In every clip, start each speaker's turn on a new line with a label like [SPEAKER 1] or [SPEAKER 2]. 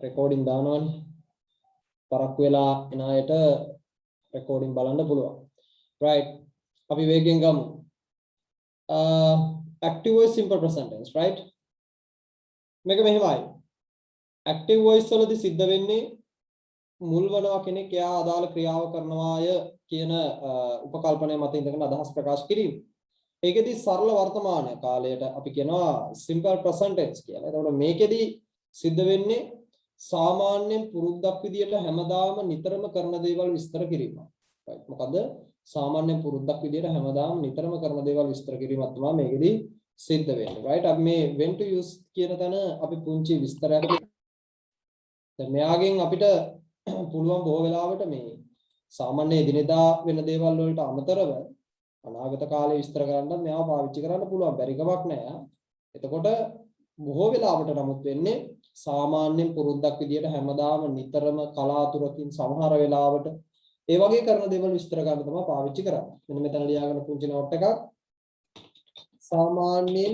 [SPEAKER 1] recording දානවනේ. පරක්කු වෙලා එන අයට recording බලන්න පුළුවන්. Right. අපි වේගෙන් ගමු. Active voice simple present tense, right? මේක මෙහෙමයි. Active voice වලදී සිද්ධ වෙන්නේ මුල් වනවා කෙනෙක් එයා අදාළ ක්‍රියාව කරනවාය කියන උපකල්පනය මත ඉඳගෙන අදහස් ප්‍රකාශ කිරීම. ඒකෙදි සරල වර්තමාන කාලයට අපි කියනවා simple present tense කියලා. එතකොට මේකෙදි සිද්ධ වෙන්නේ සාමාන්‍යයෙන් පුරුද්දක් විදියට හැමදාම නිතරම කරන දේවල් විස්තර කිරීම. right? මොකද සාමාන්‍යයෙන් පුරුද්දක් විදියට හැමදාම නිතරම කරන දේවල් විස්තර කිරීමක් තමයි මේකෙදි සිද්ධ වෙන්නේ. right? අපි මේ when to use කියන තැන අපි පුංචි විස්තරයක් දැන් මෙයාගෙන් අපිට පුළුවන් බොහෝ වෙලාවට මේ සාමාන්‍ය එදිනෙදා වෙන දේවල් වලට අමතරව අනාගත කාලේ විස්තර කරන්න මෙයාව පාවිච්චි කරන්න පුළුවන් බැරි කමක් නැහැ. එතකොට බොහෝ වෙලාවට නමුත් වෙන්නේ සාමාන්‍යයෙන් පුරුද්දක් විදියට හැමදාම නිතරම කලාතුරකින් සමහර වෙලාවට ඒ වගේ කරන දේවල් විස්තර කරන්න තමයි පාවිච්චි කරන්නේ. මෙන්න මෙතන ලියාගන්න පුංචි නෝට් එකක්. සාමාන්‍යයෙන්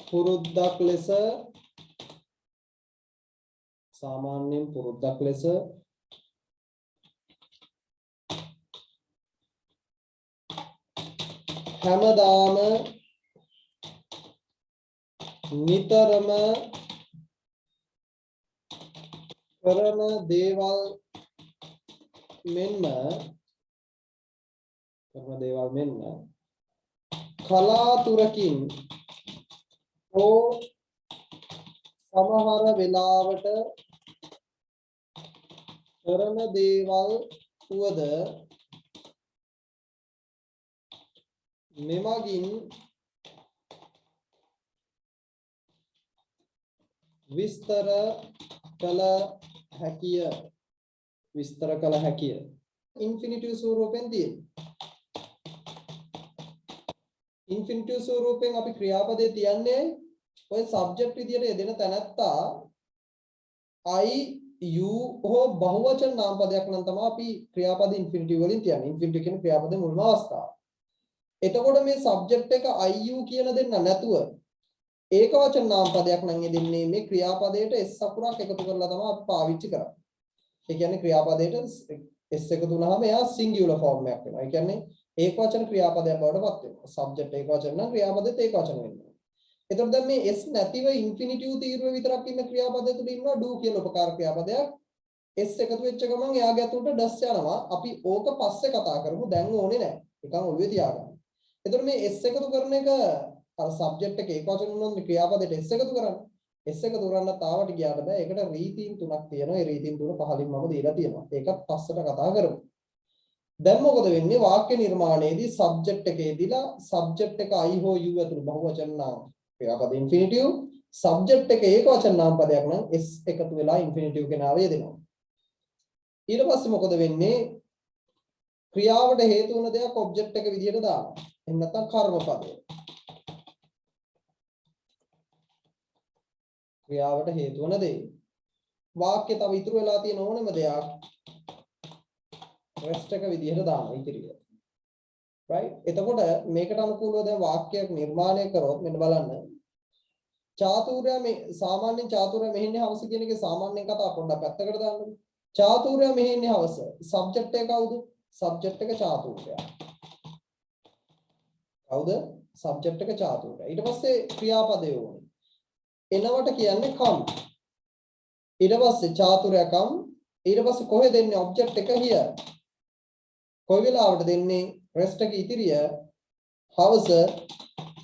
[SPEAKER 1] පුරුද්දක් ලෙස හැමදාම නිතරම කරන දේවල් මෙන්ම කලාතුරකින් හෝ සමහර වෙලාවට කරන දේවල් වුවද මෙමගින් විස්තර කළ හැකිය. ඉන්ෆිනිටිව් ස්වරූපෙන් තියෙන. ඉන්ෆිනිටිව් ස්වරූපෙන් අපි ක්‍රියාපදේ තියන්නේ ඔය සබ්ජෙක්ට් විදියට යෙදෙන තැනත්තා I you හෝ බහුවචන නාමපදයක් නම් තමයි අපි ක්‍රියාපද ඉන්ෆිනිටිව් වලින් තියන්නේ. ඉන්ෆිනිටිව් කියන ක්‍රියාපදේ මුල්ම අවස්ථාව. එතකොට මේ සබ්ජෙක්ට් එක I you කියන දෙන්න නැතුව ඒක වචන නාමපදයක් නම් යෙදෙන්නේ මේ ක්‍රියාපදයට s අකුරක් එකතු කරලා තමයි අපි පාවිච්චි කරන්නේ. ඒ කියන්නේ ක්‍රියාපදයට s එකතු වුණාම එයා සිංගියුලර් ෆෝම් එකක් වෙනවා. ඒ කියන්නේ ඒක වචන ක්‍රියාපදයක් බවට පත් වෙනවා. සබ්ජෙක්ට් ඒක වචන නම් ක්‍රියාපදෙත් ඒක වචන වෙනවා. එතකොට දැන් මේ s නැතිව ඉන්ෆිනිටිව් තීරුව විතරක් ඉන්න ක්‍රියාපදය තුල ඉන්නවා do කියලා උපකාර ක්‍රියාපදයක්. s එකතු වෙච්ච ගමන් එයාගේ අතුරට does යනවා. අපි ඕක පස්සේ කතා කරමු. දැන් ඕනේ නැහැ. නිකන් ඔළුවේ තියාගන්න. එතකොට මේ s එකතු කරන එක අර සබ්ජෙක්ට් එක ඒක වචන වුණොත් ක්‍රියාපදයට s එකතු කරන්නේ. s එකතු කරන්න තාවට ගියාට බෑ. ඒකට රීතීන් තුනක් තියෙනවා. ඒ රීතීන් තුන පහලින් මම දීලා තියෙනවා. ඒකත් පස්සට කතා කරමු. දැන් මොකද වෙන්නේ? වාක්‍ය නිර්මාණයේදී සබ්ජෙක්ට් එකේදීලා සබ්ජෙක්ට් එක I හෝ you ඇතුළු බහුවචන නාම ක්‍රියාපද ඉන්ෆිනිටිව් සබ්ජෙක්ට් එක ඒක වචන නාම පදයක් නම් s එකතු වෙලා ඉන්ෆිනිටිව් කෙනාව යෙදෙනවා. ඊට පස්සේ මොකද වෙන්නේ? ක්‍රියාවට හේතු වන දෙයක් ඔබ්ජෙක්ට් එක විදියට දානවා. එහෙම නැත්නම් කර්මපදය. ක්‍රියාවට හේතු වන දේ. වාක්‍ය තව ඉතුරු වෙලා තියෙන ඕනෙම දෙයක් රෙස්ට් එක විදියට දානවා ඉතිරිය. right? එතකොට මේකට අනුකූලව දැන් වාක්‍යයක් නිර්මාණය කරොත් මෙන්න බලන්න. චාතුර්යා මේ සාමාන්‍යයෙන් චාතුර්යා මෙහෙන්නේ හවස කියන එකේ සාමාන්‍යයෙන් කතාව පොඩ්ඩක් පැත්තකට දාන්න. චාතුර්යා මෙහෙන්නේ හවස. සබ්ජෙක්ට් එක කවුද? සබ්ජෙක්ට් එක චාතුර්යා. කවුද? සබ්ජෙක්ට් එක චාතුර්යා. ඊට පස්සේ ක්‍රියාපදය ඕනේ. එනවට කියන්නේ come. ඊට පස්සේ චාතුර්යා come. ඊට පස්සේ කොහෙද දෙන්නේ ඔබ්ජෙක්ට් එක here. කොයි වෙලාවට දෙන්නේ rest එක ඉතිරිය හවස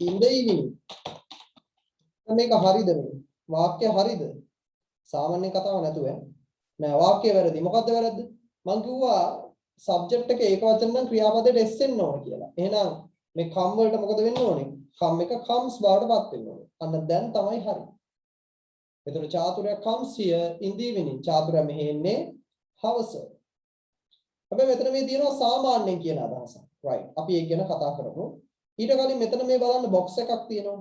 [SPEAKER 1] in the evening. මේක හරිද මේ? වාක්‍ය හරිද? සාමාන්‍ය කතාව නැතුව නෑ වාක්‍ය වැරදි. මොකද්ද වැරද්ද? මං කිව්වා සබ්ජෙක්ට් එක ඒක වචන නම් ක්‍රියාපදයට s එන්න ඕන කියලා. එහෙනම් මේ come වලට මොකද වෙන්න ඕනේ? come එක comes බවට පත් වෙන්න ඕනේ. අන්න දැන් තමයි හරි. එතකොට Chathurya comes here in the evening. Chathurya මෙහෙ එන්නේ හවස. හැබැයි මෙතන මේ තියෙනවා සාමාන්‍යයෙන් කියන අදහසක්. right. අපි ඒක ගැන කතා කරමු. ඊට කලින් මෙතන මේ බලන්න box එකක් තියෙනවා.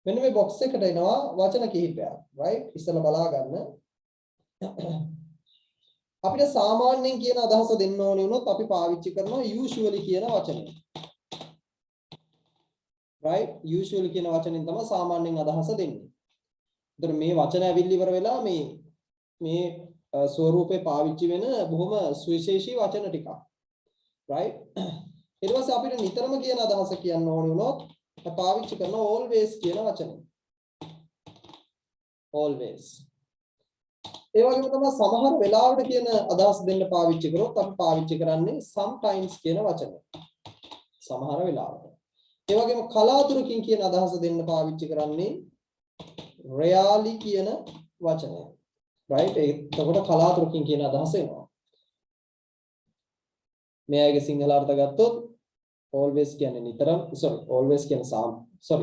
[SPEAKER 1] මෙන්න මේ box එකට එනවා වචන කිහිපයක්. right. ඉස්සෙල්ලා බලා ගන්න. අපිට සාමාන්‍යයෙන් කියන අදහස දෙන්න ඕනේ වුණොත් අපි පාවිච්චි කරනවා usually කියන වචනේ. right. usually කියන වචනෙන් තමයි සාමාන්‍යයෙන් අදහස දෙන්නේ. ඒතර මේ වචන ඇවිල්ලි ඉවර වෙලා මේ ස්වරූපේ පාවිච්චි වෙන බොහොම සුවිශේෂී වචන ටිකක්. right? ඊට පස්සේ අපිට නිතරම කියන අදහස කියන්න ඕනේ වුණොත් පාවිච්චි කරන always කියන වචනේ. always. ඒ වගේම තමයි සමහර වෙලාවට කියන අදහස් දෙන්න පාවිච්චි කරොත් අපි පාවිච්චි කරන්නේ sometimes කියන වචනේ. සමහර වෙලාවට. ඒ වගේම කලාතුරකින් කියන අදහස දෙන්න පාවිච්චි කරන්නේ rarely කියන වචනය. right? එතකොට කලාතුරකින් කියන අදහස එනවා. මේ අයගේ සිංහල අර්ථ ගත්තොත් always කියන්නේ නිතරම always කියන්නේ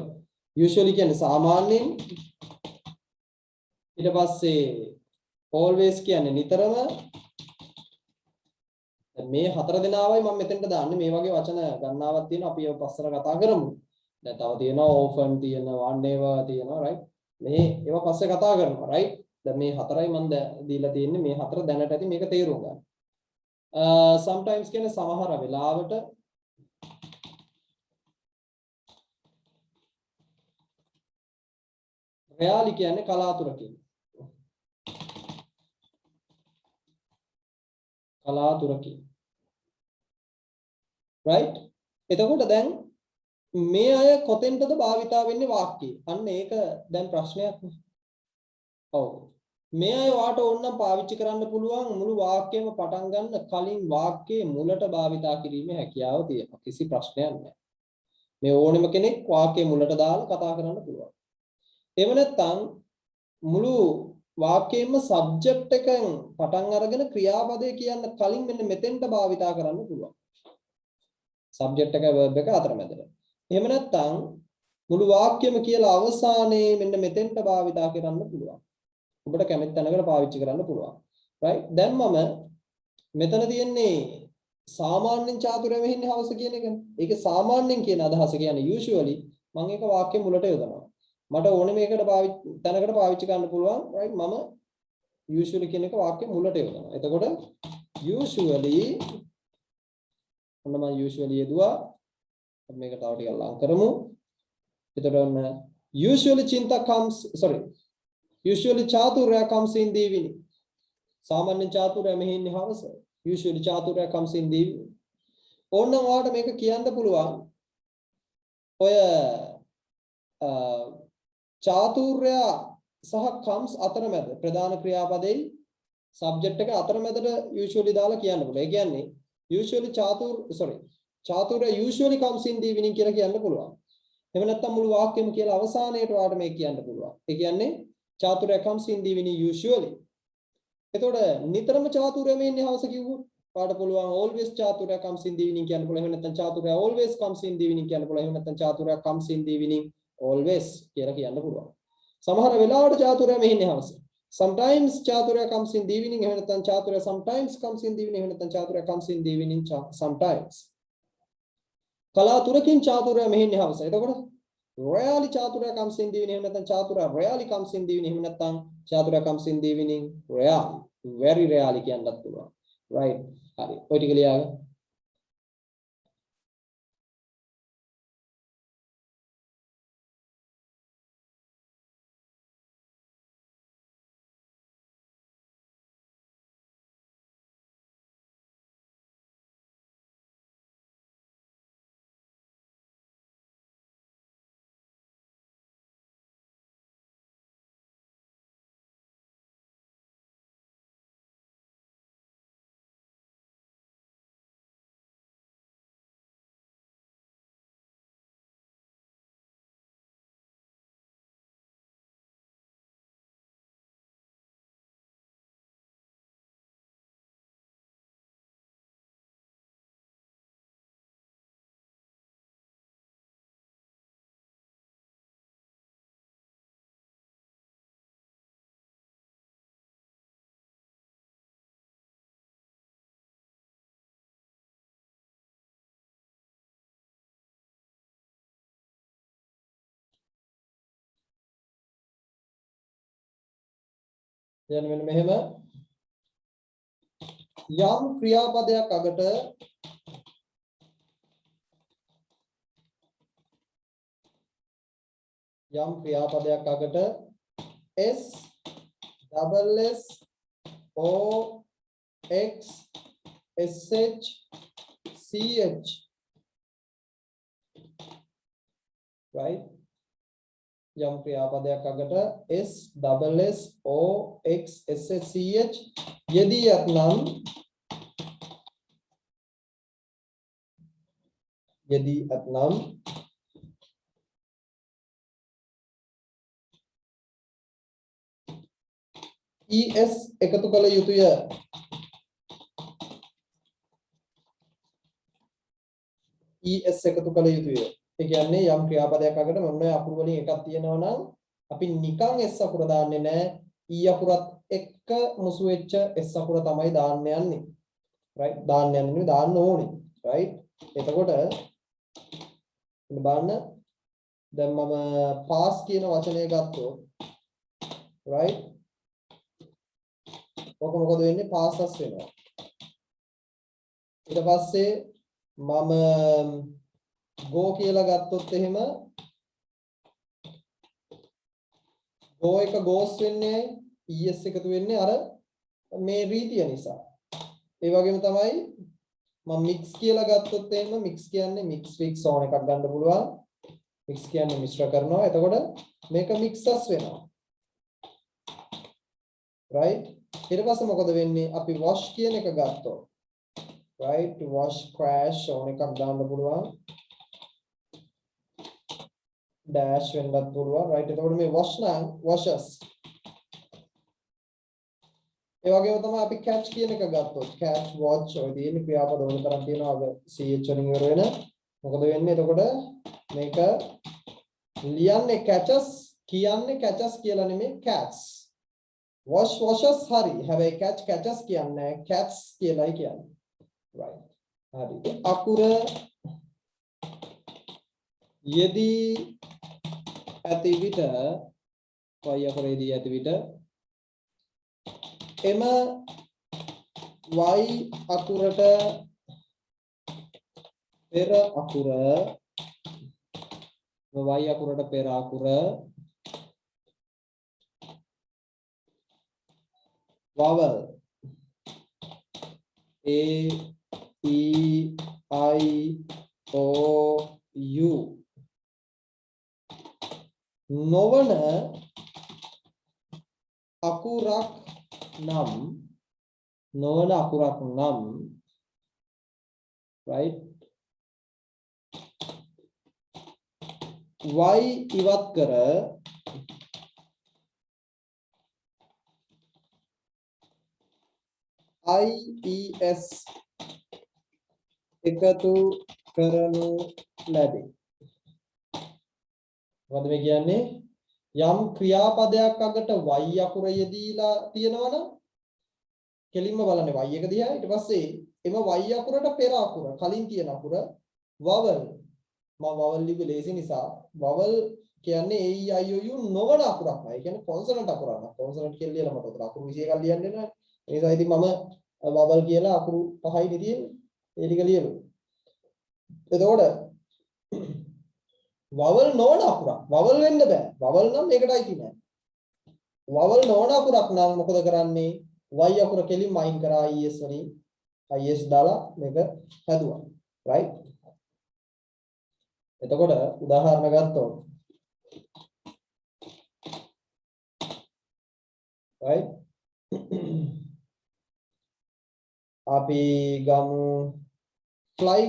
[SPEAKER 1] usually කියන්නේ සාමාන්‍යයෙන් ඊට පස්සේ always කියන්නේ නිතරම මේ හතර දෙනාවයි මම මෙතෙන්ට දාන්නේ මේ වගේ වචන ගණනාවක් තියෙනවා අපි ඒව පස්සට කතා කරමු. දැන් තව තියෙනවා often තියෙනවා never තියෙනවා right? මේ ඒවා පස්සේ කතා කරනවා right? දැන් මේ හතරයි මම දීලා තියෙන්නේ මේ හතර දැනට ඇති මේක තේරුම් ගන්න. sometimes කියන්නේ සමහර වෙලාවට rarely කියන්නේ කලාතුරකින් right? එතකොට දැන් මේ අය කොතෙන්ටද භාවිතා වෙන්නේ වාක්‍යයේ? අන්න ඒක දැන් ප්‍රශ්නයක් නේ. ඔව්. මේ අය වාට ඕනනම් පාවිච්චි කරන්න පුළුවන් මුළු වාක්‍යයම පටන් ගන්න කලින් වාක්‍යයේ මුලට භාවිතා කිරීමේ හැකියාව තියෙනවා. කිසි ප්‍රශ්නයක් නැහැ. මේ ඕනෙම කෙනෙක් වාක්‍යයේ මුලට දාලා කතා කරන්න පුළුවන්. එහෙම නැත්නම් මුළු වාක්‍යයෙන්ම සබ්ජෙක්ට් එකෙන් පටන් අරගෙන ක්‍රියාපදේ කියන්න කලින් මෙන්න මෙතෙන්ට භාවිතා කරන්න පුළුවන්. සබ්ජෙක්ට් එක verb එක අතරමැදට. එහෙම නැත්නම් මුළු වාක්‍යෙම කියලා අවසානයේ මෙන්න මෙතෙන්ට භාවිතා කරන්න පුළුවන්. ඔබට කැමති තැනකට පාවිච්චි කරන්න පුළුවන්. right? දැන් මම මෙතන තියෙන්නේ සාමාන්‍යයෙන් චාතුරයම ඉන්නේ හවස කියන එකනේ. ඒකේ සාමාන්‍යයෙන් කියන අදහස කියන්නේ usually මම ඒක වාක්‍ය මුලට යොදනවා. මට ඕනේ මේකට තැනකට පාවිච්චි කරන්න පුළුවන්. right? මම usually කියන එක වාක්‍ය මුලට යොදනවා. එතකොට usually ඔන්න මම usually යෙදුවා. අපි මේක තව ටිකක් ලං කරමු. එතකොට ඔන්න usually chaturya comes in the evening. සාමාන්‍ය චාතුරය මෙහි ඉන්නේ හවස. usually chaturya comes in the evening. ඕන්න ඔයාලට මේක කියන්න පුළුවන්. ඔය චාතුර්ය සහ comes අතරමැද ප්‍රධාන ක්‍රියාපදේ subject එක අතරමැදට usually දාලා කියන්න පුළුවන්. ඒ කියන්නේ usually chaturya usually comes in the evening කියලා කියන්න පුළුවන්. එහෙම නැත්නම් මුළු වාක්‍යෙම කියලා අවසානයේට ඔයාලට මේක කියන්න පුළුවන්. ඒ කියන්නේ chaturya comes in the evening usually. එතකොට නිතරම chaturya මේ ඉන්නේ හවස කිව්වොත් ඔයාලට පුළුවන් always chaturya comes in the evening කියන්න පුළුවන්. එහෙම නැත්නම් chaturya always comes in the evening කියන්න පුළුවන්. එහෙම නැත්නම් chaturya comes in the evening always කියලා කියන්න පුළුවන්. සමහර වෙලාවට chaturya මේ ඉන්නේ හවස. Sometimes chaturya comes in the evening. එහෙම නැත්නම් chaturya sometimes comes in the evening. එහෙම නැත්නම් chaturya comes in the evening sometimes. කලාතුරකින් chaturya මේ ඉන්නේ හවස. එතකොට rarely chaturya comes in the evening. එහෙම නැත්නම් chaturya rarely comes in the evening. එහෙම නැත්නම් chaturya comes in the evening rarely. Very rarely කියන්නත් පුළුවන්. right? හරි. ඔය ටික ලියාගන්න. දැන් මෙන්න මෙහෙම යම් ක්‍රියාපදයක් අගට S double S O X SH CH, right? යම් ක්‍රියාපදයක් අගට S double S O X SH CH යෙදියත් නම් ES එකතු කළ යුතුය. ES එකතු කළ යුතුය. ඒ කියන්නේ යම් ක්‍රියාපදයක් අගට මොන අකුරු වලින් එකක් තියෙනවා නම් අපි නිකන් S අකුර දාන්නේ නැහැ. E අකුරත් එක්ක මුසු වෙච්ච S අකුර තමයි දාන්න යන්නේ. right? දාන්න යන්නේ දාන්න ඕනේ. right? එතකොට බලන්න දැන් මම pass කියන වචනය ගත්තොත් right? ඔක මොකද වෙන්නේ? passes වෙනවා. ඊට පස්සේ මම go කියලා ගත්තොත් එහෙම go එක goes වෙන්නේ es එකතු වෙන්නේ අර මේ රීතිය නිසා. ඒ වගේම තමයි මම mix කියලා ගත්තොත් එහෙම mix කියන්නේ mix fix ඕන එකක් ගන්න පුළුවන්. mix කියන්නේ මිශ්‍ර කරනවා. එතකොට මේක mixes වෙනවා. right? ඊට පස්සේ මොකද වෙන්නේ? අපි wash කියන එක ගත්තොත් right? to wash crash ඕන එකක් දාන්න පුළුවන්. dash වෙන්නත් පුළුවන්. right? එතකොට මේ wash නම් washes. ඒ වගේම තමයි අපි catch කියන එක ගත්තොත් catch watch ඔය තියෙන ක්‍රියාපද වල තරම් තියෙනවා අද ch වලින් ඉවර වෙන. මොකද වෙන්නේ? එතකොට මේක ලියන්නේ catches කියන්නේ catches කියලා නෙමෙයි cats. wash washes හරි. හැබැයි catch catches කියන්නේ cats කියලායි කියන්නේ. right. හරි. අකුර යෙදී ඇති විට y අකුරේදී ඇති විට එම y අකුරට පෙර අකුර y අකුරට පෙර අකුර vowel a e I o u නොවන අකුරක් නම් right y ඉවත් කර IES එකතු කරනු ලැබේ. මොකද මේ කියන්නේ යම් ක්‍රියාපදයක් අගට y අකුර යෙදීලා තියෙනවනම් කෙලින්ම බලන්නේ y එක දිහා ඊට පස්සේ එම y අකුරට පෙර අකුර කලින් තියෙන අකුර vowel මම vowel ලිව්වේ ලේසි නිසා vowel කියන්නේ a e i o u නොවන අකුරක් නෑ. ඒ කියන්නේ consonant අකුරක් නෑ. consonant කියලා ලියලා මට උතර අකුරු 21ක් ලියන්න වෙනවා. ඒ නිසා ඉතින් මම vowel කියලා අකුරු 5යි තියෙන්නේ. ඒ ටික ලියනවා. එතකොට vowel නොවන අකුරක් vowel වෙන්න බෑ. vowel නම් මේකටයි තියෙන්නේ. vowel නොවන අකුරක් නම් මොකද කරන්නේ? y අකුර කෙලින්ම අයින් කරා es වලින් is දාලා මේක හැදුවා. right? එතකොට උදාහරණ ගත්තොත් right අපි ගමු fly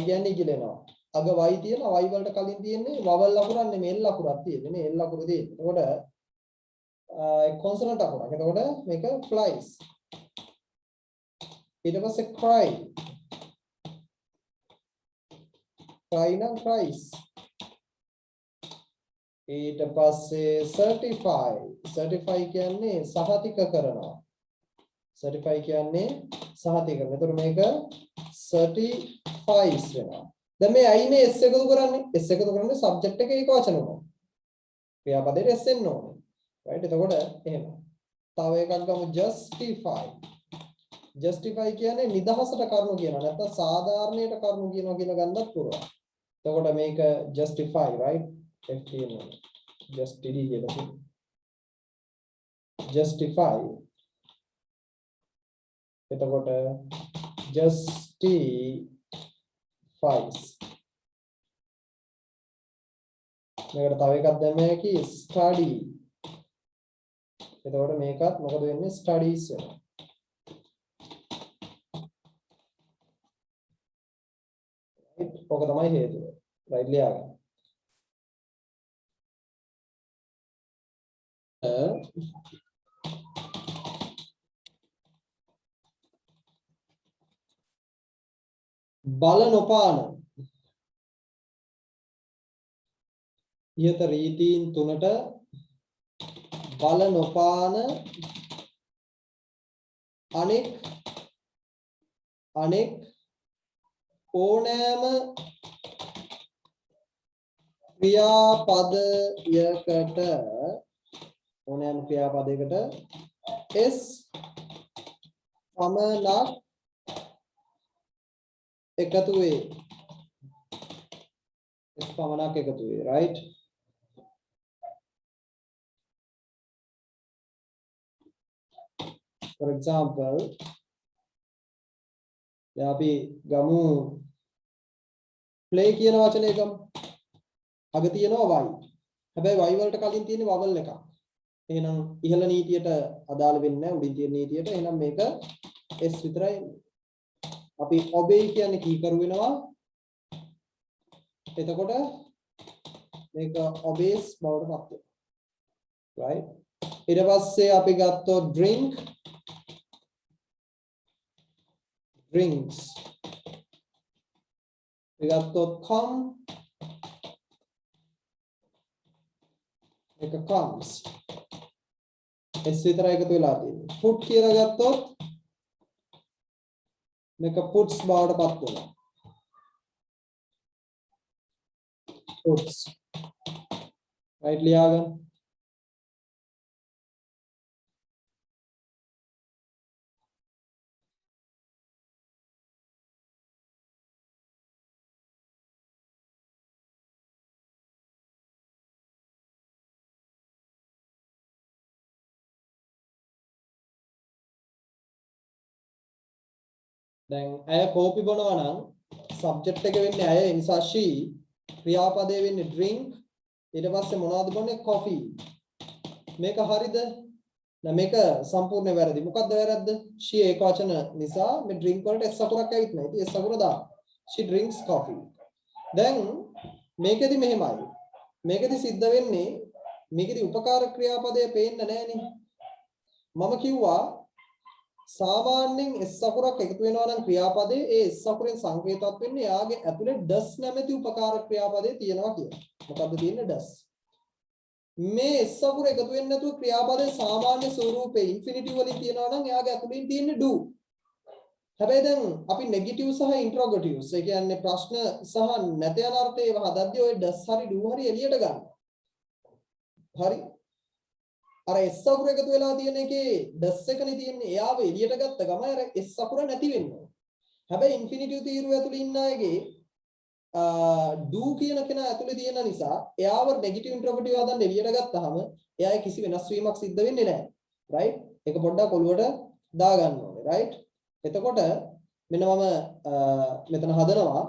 [SPEAKER 1] කියන්නේ ඉගිලෙනවා. අග y තියෙනවා. y වලට කලින් තියෙන්නේ vowel අකුරක් නෙමෙයි l අකුරක් තියෙන්නේ. මේ l අකුර තියෙන්නේ. එතකොට consonant අකුරක්. එතකොට මේක flies. ඊට පස්සේ cry නම් cries. ඊට පස්සේ certify කියන්නේ සහතික කරනවා. certify කියන්නේ සහතික කරනවා. එතකොට මේක certifies වෙනවා. දැන් මේ අයි මේ s එකතු කරන්නේ subject එකේ ඒක වචන උනවා. ක්‍රියාපදයේ s එන්න ඕනේ. right? එතකොට එහෙම. තව එකක් ගමු justify කියන්නේ නිදහසට කරුණු කියනවා. නැත්නම් සාධාරණයට කරුණු කියනවා කියලා ගන්නත් පුළුවන්. එතකොට මේක justify right? just td කියලා කියනවා. justify එතකොට justifies මේකට තව එකක් දැම්ම හැකි study එතකොට මේකත් මොකද වෙන්නේ studies වෙනවා ඔක තමයි හේතුව right ලියාගන්න බල නොපාන ඉහත රීතීන් තුනට බල නොපාන අනෙක් ඕනෑම ක්‍රියාපදයකට s පමණක් එකතු වේ right for example දැන් අපි ගමු play කියන වචනේ ගමු අග තියෙනවා y හැබැයි y වලට කලින් තියෙන vowel එකක් එහෙනම් ඉහළ නීතියට අදාළ වෙන්නේ නැහැ උඩින් තියෙන නීතියට එහෙනම් මේක s විතරයි අපි obey කියන්නේ කීකරු වෙනවා එතකොට මේක obeys බවට පත් වෙනවා right ඊට පස්සේ අපි ගත්තොත් drinks we ගත්තොත් come මේක comes s විතරයි එකතු වෙලා තියෙන්නේ put කියලා ගත්තොත් මේක puts බවට පත් වෙනවා puts right ලියාගන්න දැන් අය කෝපි බොනවා නම් සබ්ජෙක්ට් එක වෙන්නේ අය ඒ නිසා she ක්‍රියාපදයේ වෙන්නේ drink ඊට පස්සේ මොනවද බොන්නේ coffee මේක හරිද දැන් මේක සම්පූර්ණ වැරදි මොකක්ද වැරද්ද she ඒක වචන නිසා මේ drink වලට s අකුරක් ඇවිත් නැහැ ඉතින් s අකුර දාන්න she drinks coffee දැන් මේකෙදි මෙහෙමයි මේකෙදි සිද්ධ වෙන්නේ මේකෙදි උපකාර ක්‍රියාපදය පේන්නේ නැහනේ මම කිව්වා සාමාන්‍යයෙන් s අකුරක් එකතු වෙනවා නම් ක්‍රියාපදයේ ඒ s අකුරෙන් සංකේතවත් වෙන්නේ යාගේ ඇතුලේ does නැමැති උපකාර ක්‍රියාපදයේ තියෙනවා කියලා. මොකද්ද තියෙන්නේ does. මේ s අකුර එකතු වෙන්නේ නැතුව ක්‍රියාපදයේ සාමාන්‍ය ස්වරූපේ ඉන්ෆිනිටිව් වලින් තියෙනවා නම් යාගේ ඇතුලෙන් තියෙන්නේ do. හැබැයි දැන් අපි නෙගටිව් සහ ඉන්ට්‍රොගටිව්ස් ඒ කියන්නේ ප්‍රශ්න සහ නැත යන අර්ථය ඒව හදද්දී ඔය does හරි do හරි එළියට ගන්න. හරි අර s අකුර එකතු වෙලා තියෙන එකේ does එකනේ තියෙන්නේ. එයාව එළියට ගත්ත ගමන් අර s අකුර නැති වෙනවා. හැබැයි ඉන්ෆිනිටිව් තීරුව ඇතුලේ ඉන්න අයගේ do කියන කෙනා ඇතුලේ තියෙන නිසා එයාව නෙගටිව් ඉන්ට්‍රොගටිව් හදන්න එළියට ගත්තාම එයාගේ කිසි වෙනස් වීමක් සිද්ධ වෙන්නේ නැහැ. right? ඒක පොඩ්ඩක් ඔළුවට දා ගන්න ඕනේ. right? එතකොට මෙන්න මම මෙතන හදනවා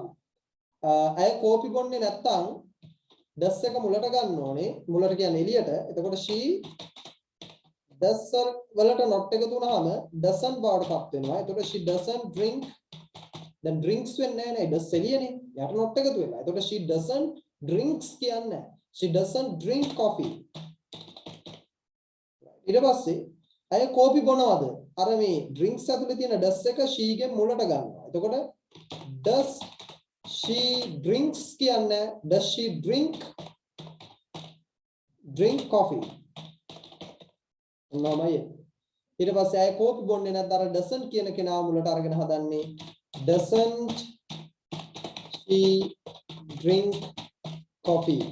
[SPEAKER 1] අය කෝපි බොන්නේ නැත්තම් does එක මුලට ගන්න ඕනේ. මුලට කියන්නේ එළියට. එතකොට she does වලට not එකතු වුණාම doesn't බවට පත් වෙනවා. එතකොට she doesn't drink දැන් drinks වෙන්නේ නැහැ නේ does එළියනේ. යට not එකතු වෙලා. එතකොට she doesn't drinks කියන්නේ she doesn't drink coffee. ඊට පස්සේ අය කෝපි බොනවද? අර මේ drinks ඇතුලේ තියෙන does එක she ගෙන් මුලට ගන්නවා. එතකොට does she drinks කියන්නේ does she drink coffee නෝමයි ඊට පස්සේ අය කෝපි බොන්නේ නැත්නම් අර doesn't කියන කෙනාව මුලට අරගෙන හදන්නේ doesn't she drink coffee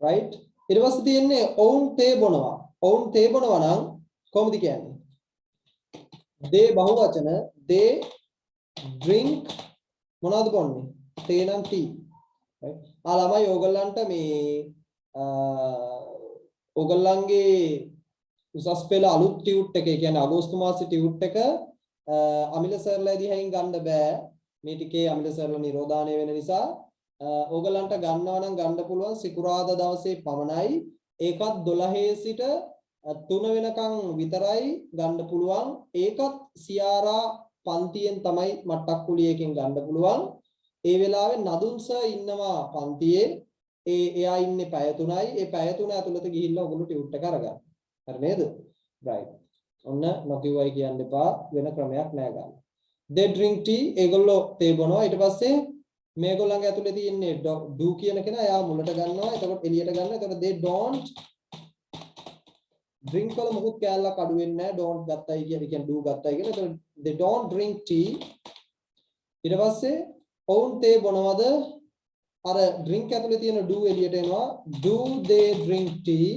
[SPEAKER 1] right ඊට පස්සේ තියෙන්නේ ඔවුන් තේ බොනවා නම් කොහොමද කියන්නේ they බහුවචන they drink මොනවද බොන්නේ තේ නම් tea right ළමයි ඕගොල්ලන්ට මේ ඕගොල්ලන්ගේ උසස් පෙළ අලුත් ටියුට් එක කියන්නේ අගෝස්තු මාසේ ටියුට් එක අමිල සර්ලා දිහායින් ගන්න බෑ මේ ටිකේ අමිල සර්ලා නිරෝධානය වෙන නිසා ඕගලන්ට ගන්නවා නම් ගන්න පුළුවන් සිකුරාදා දවසේ පමණයි ඒකත් 12 සිට 3 වෙනකන් විතරයි ගන්න පුළුවන් ඒකත් සියාරා පන්තියෙන් තමයි මට්ටක් කුලියකින් ගන්න පුළුවන් ඒ වෙලාවේ නදුන් සර් ඉන්නවා පන්තියේ එයා ඉන්නේ පැය 3යි ඒ පැය 3 ඇතුළත ගිහිල්ලා ඔයගොල්ලෝ ටියුට් එක අරගන්න හරි නේද right ඔන්න නොකියුවයි කියන්න එපා වෙන ක්‍රමයක් නෑ ගන්න they drink tea ඒගොල්ලෝ තේ බොනවා ඊට පස්සේ මේගොල්ලන්ගේ ඇතුලේ තියෙන්නේ do කියන කෙනා එයා මුලට ගන්නවා එතකොට එළියට ගන්නවා එතකොට they don't drink වල මොකුත් කැලලක් අඩු වෙන්නේ නැහැ don't ගත්තයි කියන්නේ do ගත්තයි කියන එතකොට they don't drink tea ඊට පස්සේ ඔවුන් තේ බොනවද අර drink ඇතුලේ තියෙන do එළියට එනවා do they drink tea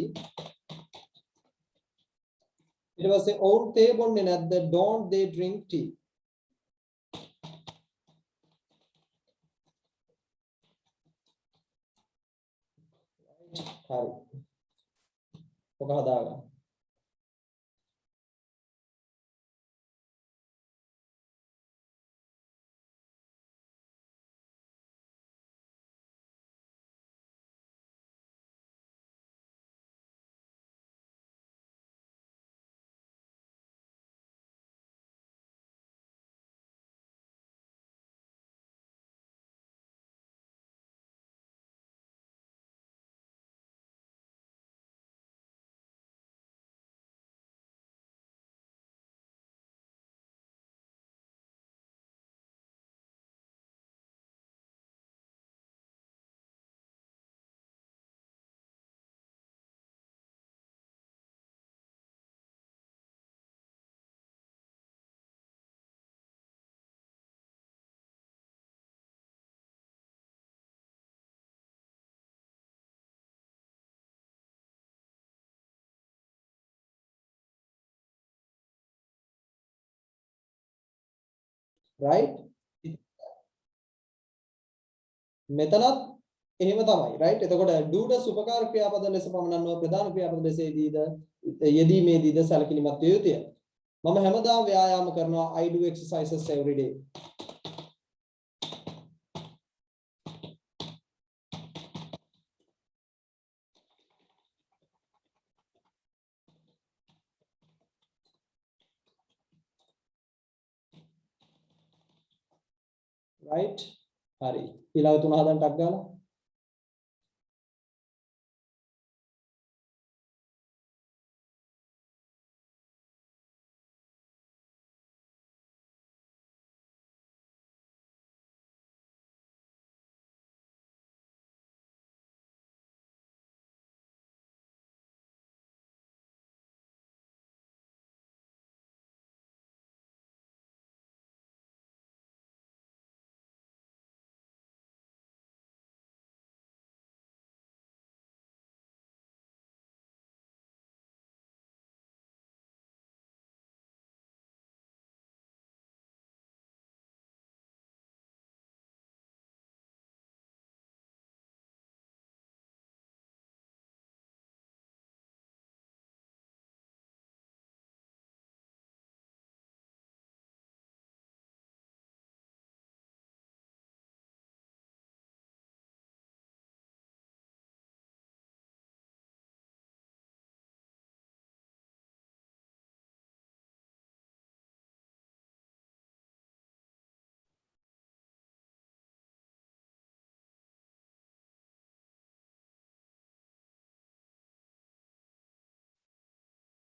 [SPEAKER 1] ඊට පස්සේ ඔවුන් තේ බොන්නේ නැද්ද don't they drink tea හරි ඔක හදාගන්න right මෙතනත් එහෙම තමයි right එතකොට doට සුපකාර ක්‍රියාපද ලෙස පමණන්ව ප්‍රධාන ක්‍රියාපද ලෙසදීද යෙදීමේදීද සැලකිලිමත් විය යුතුය මම හැමදාම ව්‍යායාම කරනවා I do exercises every day right හරි ඊළඟ තුන හදන්න ටක් ගාලා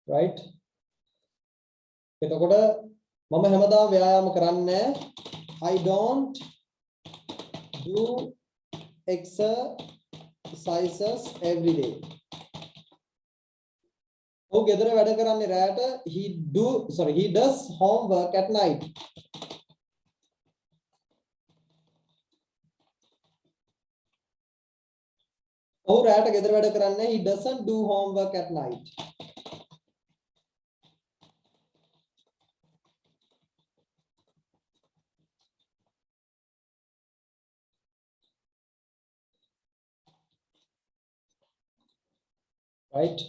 [SPEAKER 1] right එතකොට මම හැමදාම ව්‍යායාම කරන්නේ I don't do exercises every day ඔහු ගෙදර වැඩ කරන්නේ රැට he does homework at night ඔහු රැට ගෙදර වැඩ කරන්නේ he doesn't do homework at night right?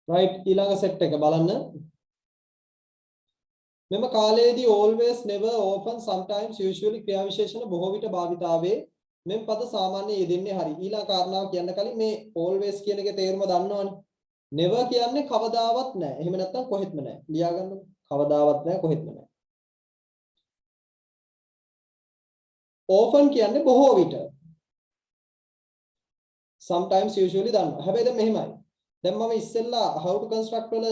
[SPEAKER 1] right ඊළඟ set එක බලන්න මෙම කාලයේදී always never often sometimes usually ක්‍රියා විශේෂණ බොහෝ විට භාවිතාවේ මෙම පද සාමාන්‍ය යෙදෙන්නේ හරි ඊළඟ කාරණාව කියන්න කලින් මේ always කියන එකේ තේරුම දන්නවනේ never කියන්නේ කවදාවත් නැහැ එහෙම නැත්නම් කොහෙත්ම නැහැ ලියා ගන්නකො කවදාවත් නැහැ කොහෙත්ම නැහැ often කියන්නේ බොහෝ විට sometimes usually දන්නවා හැබැයි දැන් මෙහෙමයි දැන් මම ඉස්සෙල්ලා how to construct වල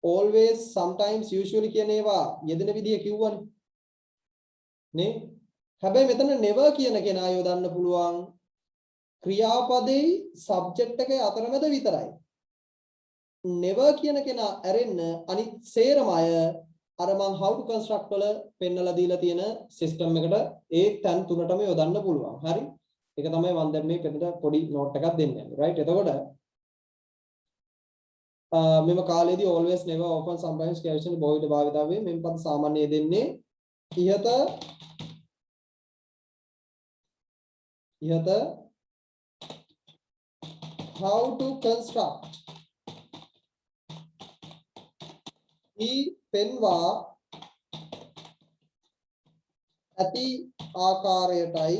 [SPEAKER 1] always sometimes usually කියන ඒවා යෙදෙන විදිය කිව්වනේ නේ හැබැයි මෙතන never කියන කෙනා යොදන්න පුළුවන් ක්‍රියාපදේ subject එකේ අතරමැද විතරයි never කියන කෙනා ඇරෙන්න අනිත් සේරම අය අර මං how to construct වල පෙන්නලා දීලා තියෙන system එකට ඒ තැන් තුනටම යොදන්න පුළුවන් හරි ඒක තමයි මම දැන් මේ පෙන්නට පොඩි note එකක් දෙන්න යන්නේ right එතකොට මෙම කාලයේදී always never often sometimes question බොහෝ විට භාවිතාවේ මෙම පද සාමාන්‍ය දෙන්නේ ඉහත how to construct he පෙන්වා ඇති ආකාරයටයි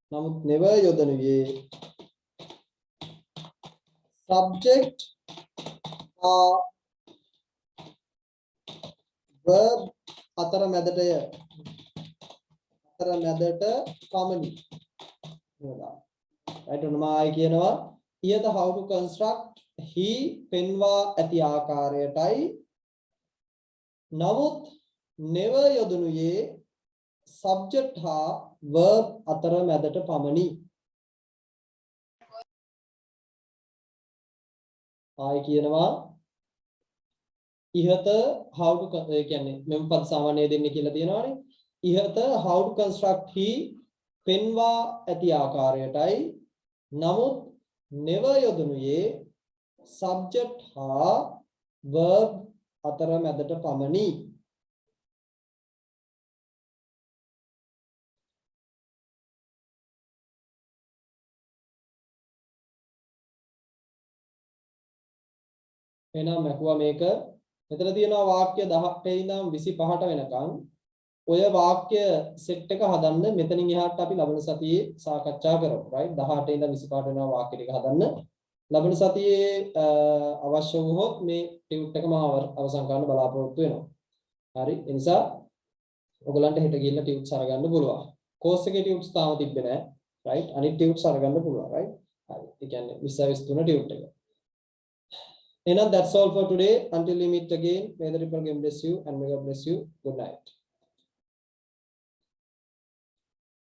[SPEAKER 1] නමුත් never යොදනුයේ subject or verb අතරමැදට පමණි right ඔන්න මායි කියනවා ඊට how to construct he පෙන්වා ඇති ආකාරයටයි නමුත් never යොදනුයේ subject හා verb අතර මැදට පමණි ආයි කියනවා ඉහත how to කියන්නේ මෙම පද සාමාන්‍ය දෙන්නේ කියලා තියෙනවානේ ඉහත how to construct he පෙන්වා ඇති ආකාරයටයි නමුත් never යොදනුයේ subject හා verb අතර මැදට පමණි එහෙනම් මකුවා මේක මෙතන තියෙනවා වාක්‍ය 18 ඉඳන් 25ට වෙනකන් ඔය වාක්‍ය සෙට් එක හදන්න මෙතනින් එහාට අපි ලබන සතියේ සාකච්ඡා කරමු right 18 ඉඳන් 25ට වෙනවා වාක්‍ය ටික හදන්න ලබන සතියේ අවශ්‍ය වුණොත් මේ ටියුට් එකම අවසන් කරන්න බලාපොරොත්තු වෙනවා හරි ඒ නිසා ඔයගලන්ට හෙට ගිහිල්ලා ටියුට්ස් අරගන්න පුළුවන් කෝස් එකේ ටියුට්ස් තාම තිබ්බේ නැහැ right අනිත් ටියුට්ස් අරගන්න පුළුවන් right හරි ඒ කියන්නේ 20 ටියුට් එක that's all for today. Until we meet again, may the Triple Game bless you and may God bless you. Good night.